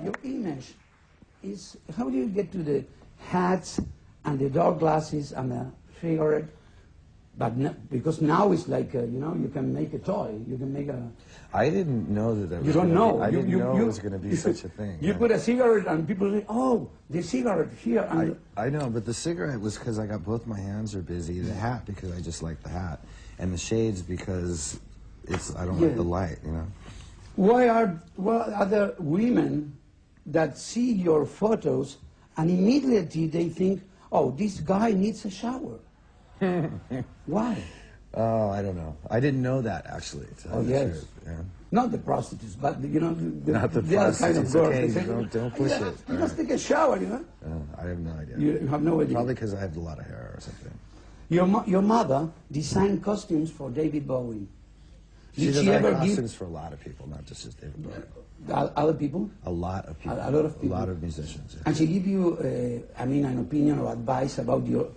Your image is, how do you get to the hats and the dark glasses and the cigarette? But no, because now it's like, you know, you can make a toy. You can make a... I didn't know that was You don't know. I didn't know it was going to be such a thing. You put a cigarette and people say, oh, the cigarette here. And I know, but the cigarette was because I got both my hands are busy. The hat because I just like the hat. And the shades because I don't like the light, you know. Why are there women that see your photos and immediately they think, oh, this guy needs a shower? Why? Oh, I don't know. I didn't know that, actually. Oh, yes. Yeah. Not the prostitutes, but, you know, Not the other kind of prostitutes. girls. Okay, Say, don't push it. You must take a shower, you know? I have no idea. You have no idea. Probably because I have a lot of hair or something. Your mother designed costumes for David Bowie. She Did she designed ever costumes for a lot of people, not just David Bowie. Other people? A lot of people. A lot of people. A lot of musicians. Yeah. And she give you, an opinion or advice about your...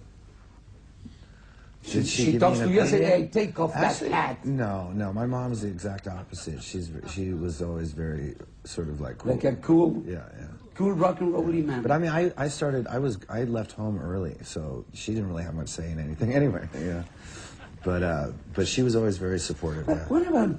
She talks to you and says, hey, take off that hat. No, my mom's the exact opposite. She was always very sort of like cool. Like a cool... Yeah. Cool rock and rolly man. But I mean, I left home early, so she didn't really have much say in anything anyway. Yeah. But she was always very supportive. But what about,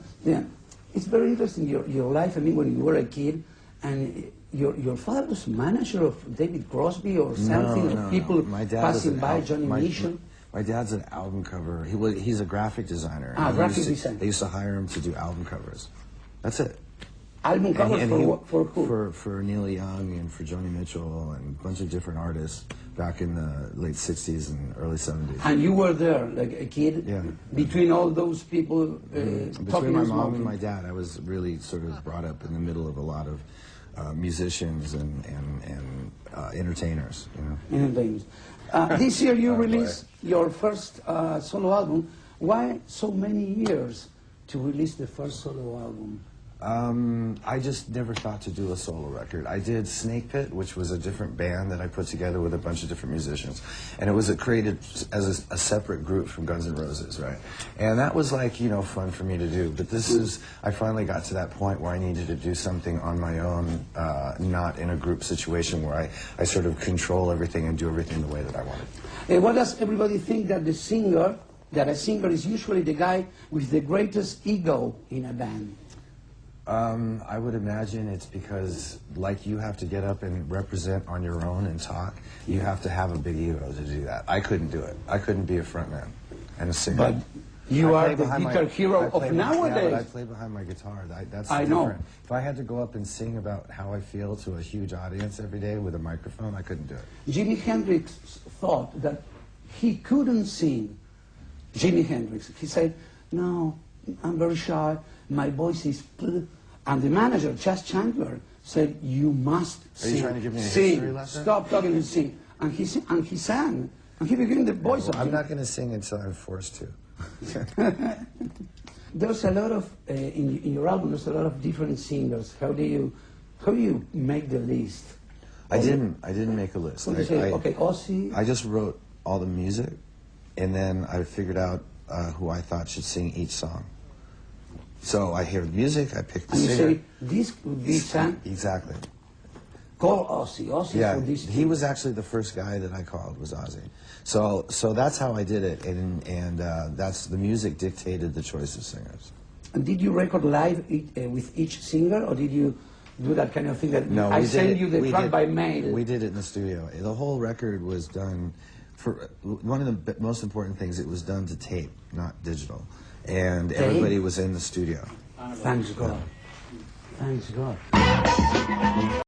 it's very interesting, your life. I mean, when you were a kid, and your father was manager of David Crosby or something, no, people My dad passing by, Johnny Mitchell. My dad's an album cover. He's a graphic designer. Graphic designer. They used to hire him to do album covers. That's it. Album covers for who? For Neil Young and for Joni Mitchell and a bunch of different artists back in the late 60s and early 70s. And you were there, like a kid? Yeah. Between all those people Between my mom and my dad, I was really sort of brought up in the middle of a lot of musicians and entertainers, you know. Entertainers. This year you released your first solo album. Why so many years to release the first solo album? I just never thought to do a solo record. I did Snake Pit, which was a different band that I put together with a bunch of different musicians. And it was created as a separate group from Guns N' Roses, right? And that was like, you know, fun for me to do. But I finally got to that point where I needed to do something on my own, not in a group situation where I sort of control everything and do everything the way that I wanted. What does everybody think that a singer is usually the guy with the greatest ego in a band? I would imagine it's because, like, you have to get up and represent on your own and talk. You have to have a big ego to do that. I couldn't do it. I couldn't be a frontman and a singer. But you are the guitar hero of nowadays. Yeah, but I play behind my guitar. That's different. know. If I had to go up and sing about how I feel to a huge audience every day with a microphone, I couldn't do it. Jimi Hendrix thought that he couldn't sing. Jimi Hendrix. He said, no, I'm very shy. My voice is... And the manager, Chas Chandler, said, you must sing. Are you trying to give me a history lesson? Stop talking and sing. And he sang. And he became the voice of I'm not going to sing until I'm forced to. There's a lot of, in your album, there's a lot of different singers. How do you make the list? I didn't make a list. Okay, Ozzy. I just wrote all the music, and then I figured out who I thought should sing each song. So I hear the music, I pick the singer. And you say, this could be sang? Exactly. Call Ozzy. Ozzy for this. He was actually the first guy that I called, was Ozzy. So that's how I did it, and that's the music dictated the choice of singers. And did you record live with each singer, or did you do that kind of thing that no, I send you the track by mail? We did it in the studio. The whole record was done, for one of the most important things, it was done to tape, not digital. And everybody was in the studio. Thanks God. Thanks God.